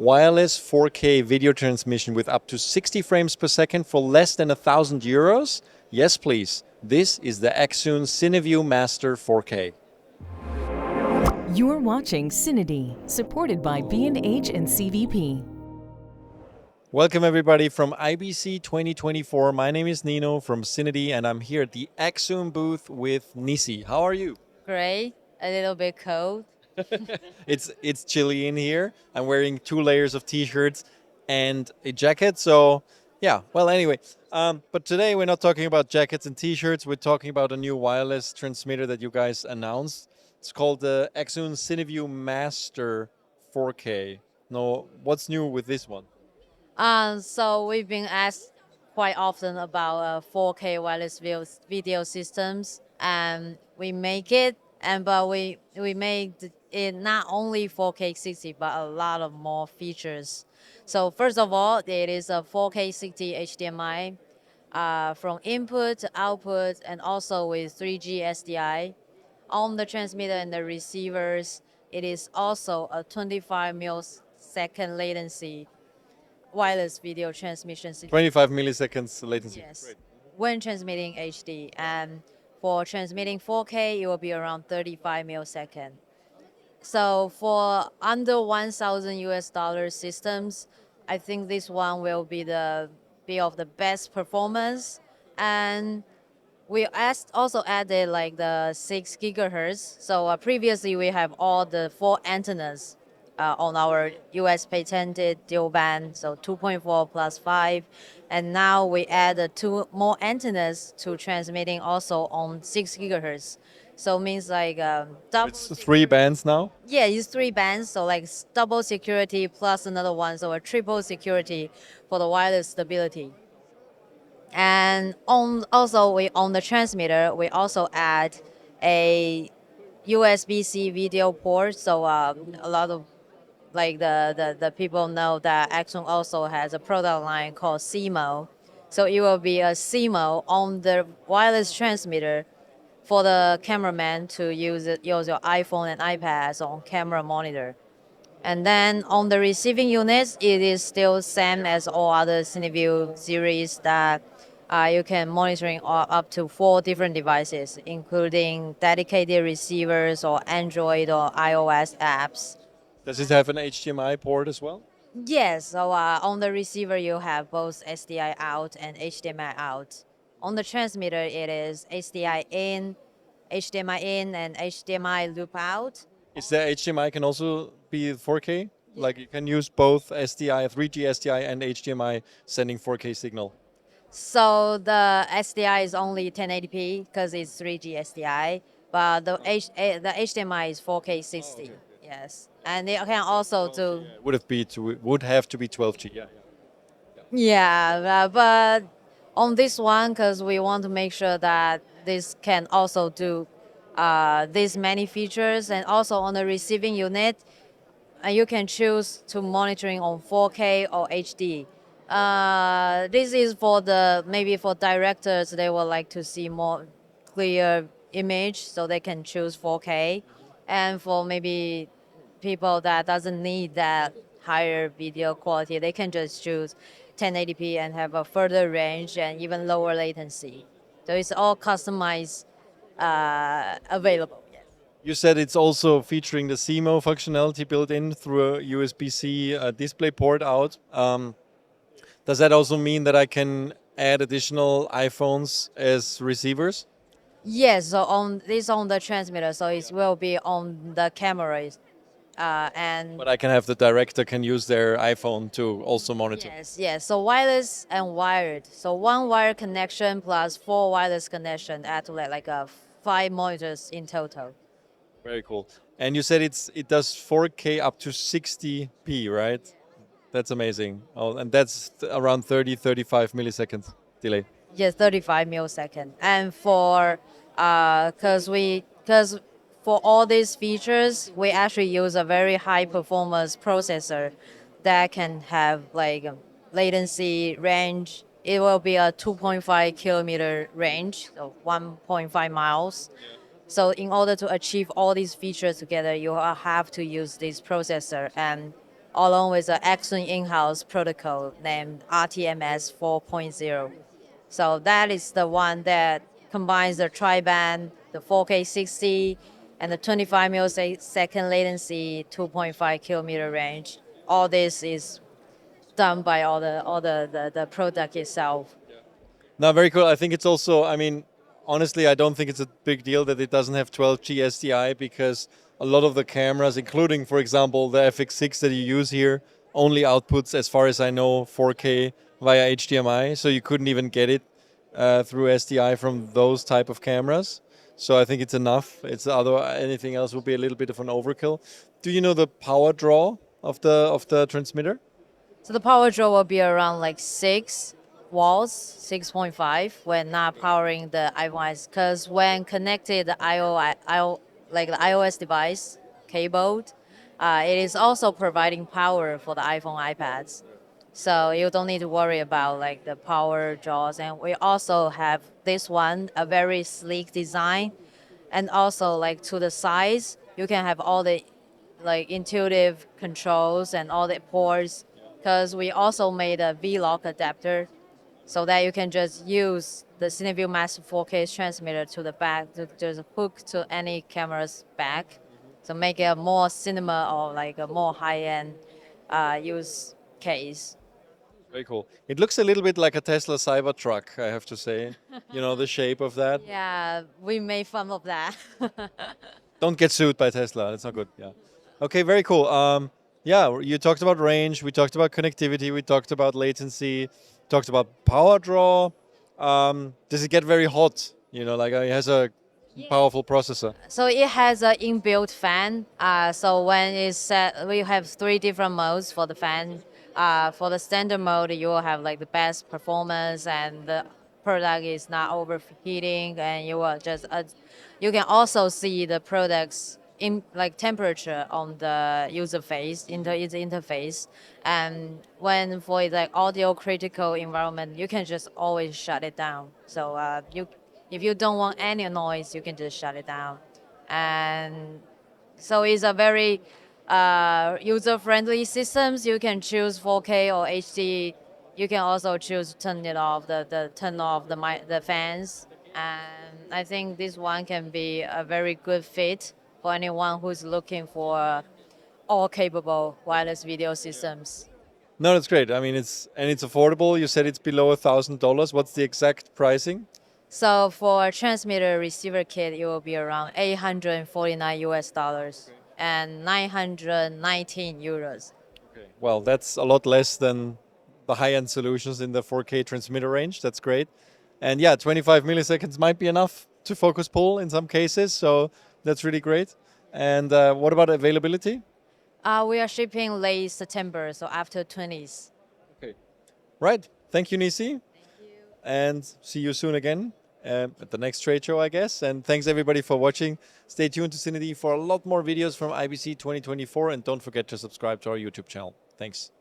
wireless 4K video transmission with up to 60 frames per second for less than €1,000? Yes, please. This is the Accsoon CineView Master 4K. You're watching CineD, supported by B&H and CVP. Welcome everybody from IBC 2024. My name is Nino from CineD and I'm here at the Accsoon booth with Nisi. How are you? Great, a little bit cold. It's chilly in here. I'm wearing 2 layers of t-shirts and a jacket. So yeah, well anyway. But today we're not talking about jackets and t-shirts. We're talking about a new wireless transmitter that you guys announced. It's called the Accsoon CineView Master 4K. No, what's new with this one? So we've been asked quite often about 4K wireless video systems, and we make it, but we made it not only 4K 60, but a lot of more features. So first of all, it is a 4K 60 HDMI from input to output, and also with 3G SDI. On the transmitter and the receivers, it is also a 25 millisecond latency wireless video transmission system. 25 milliseconds latency. Yes, Great. when transmitting HD, and for transmitting 4K, it will be around 35 millisecond. So for under $1,000 systems, I think this one will be of the best performance. And we also added like the 6 gigahertz. So previously we have all the 4 antennas on our US patented dual band, so 2.4 plus 5. And now we added 2 more antennas to transmitting also on 6 gigahertz. So means like double. It's 3 bands now? Yeah, it's 3 bands, so like double security plus another one, so a triple security for the wireless stability. And on the transmitter, we also add a USB-C video port. So a lot of like the people know that Accsoon also has a product line called CMO. So it will be a CMO on the wireless transmitter for the cameraman to use your iPhone and iPad on camera monitor. And then on the receiving units, it is still same as all other CineView series that you can monitoring up to 4 different devices, including dedicated receivers or Android or iOS apps. Does it have an HDMI port as well? Yes, so on the receiver you have both SDI out and HDMI out. On the transmitter it is HDMI in, and HDMI loop out. Is the HDMI can also be 4K? Like you can use both SDI, 3G SDI and HDMI sending 4K signal? So the SDI is only 1080p because it's 3G SDI, but the HDMI is 4K 60. Oh, okay. Yes, and it can also do. Would have to be 12G, yeah. Yeah, but on this one, because we want to make sure that this can also do these many features, and also on the receiving unit, you can choose to monitoring on 4K or HD. This is for maybe for directors, they would like to see more clear image, so they can choose 4K. And for maybe people that doesn't need that higher video quality, they can just choose 1080p and have a further range and even lower latency. So it's all customized, available. Yes. You said it's also featuring the CMO functionality built in through a USB-C display port out. Does that also mean that I can add additional iPhones as receivers? Yes, so on the transmitter, so it will be on the cameras, and But I can have the director can use their iPhone to also monitor. yes. So wireless and wired. So 1 wire connection plus 4 wireless connection add to like 5 monitors in total. Very cool. And you said it does 4K up to 60p, right? That's amazing. Oh, and that's around 35 milliseconds delay. Yes, 35 millisecond. And for because for all these features, we actually use a very high performance processor that can have like latency range. It will be a 2.5 kilometer range, so 1.5 miles. So in order to achieve all these features together, you have to use this processor, and along with an Accsoon in-house protocol named RTMS 4.0. So that is the one that combines the tri-band, the 4K 60, and the 25 millisecond latency, 2.5 kilometer range. All this is done by all the product itself. No, very cool. I think it's also, I mean, honestly, I don't think it's a big deal that it doesn't have 12G SDI because a lot of the cameras, including, for example, the FX6 that you use here, only outputs, as far as I know, 4K via HDMI. So you couldn't even get it through SDI from those type of cameras. So I think it's enough. It's anything else would be a little bit of an overkill. Do you know the power draw of the transmitter? So the power draw will be around like 6 watts, 6.5 when not powering the iPhone, because when connected the like the iOS device cable, it is also providing power for the iPhone, iPads. So you don't need to worry about like the power draws. And we also have this one, a very sleek design, and also like to the size, you can have all the like intuitive controls and all the ports, because we also made a V-lock adapter so that you can just use the CineView Master 4K transmitter to the back to just hook to any camera's back to make it a more cinema or like a more high-end use case. Very cool. It looks a little bit like a Tesla Cybertruck, I have to say. You know, the shape of that. Yeah, we made fun of that. Don't get sued by Tesla. That's not good. Yeah. Okay, very cool. Yeah, you talked about range. We talked about connectivity. We talked about latency. Talked about power draw. Does it get very hot? You know, like it has a powerful processor. So it has an inbuilt fan. So when it's set, we have 3 different modes for the fan. For the standard mode, you will have like the best performance and the product is not overheating, and you will just you can also see the product's in like temperature on the user face its interface. And when for like audio critical environment, you can just always shut it down. So you if you don't want any noise, you can just shut it down. And so it's a very user-friendly systems. You can choose 4K or HD. You can also choose to turn it off, turn off the fans. And I think this one can be a very good fit for anyone who's looking for all capable wireless video systems. No, that's great. I mean, it's affordable. You said it's below $1,000. What's the exact pricing? So for a transmitter receiver kit, it will be around 849 US dollars and 919 euros. Okay. Well, that's a lot less than the high-end solutions in the 4K transmitter range. That's great. And yeah, 25 milliseconds might be enough to focus pull in some cases. So that's really great. And what about availability? We are shipping late September, so after 20s. Okay. Right. Thank you, Nisi. And see you soon again at the next trade show, I guess. And thanks everybody for watching. Stay tuned to CineD for a lot more videos from IBC 2024, and don't forget to subscribe to our YouTube channel. Thanks.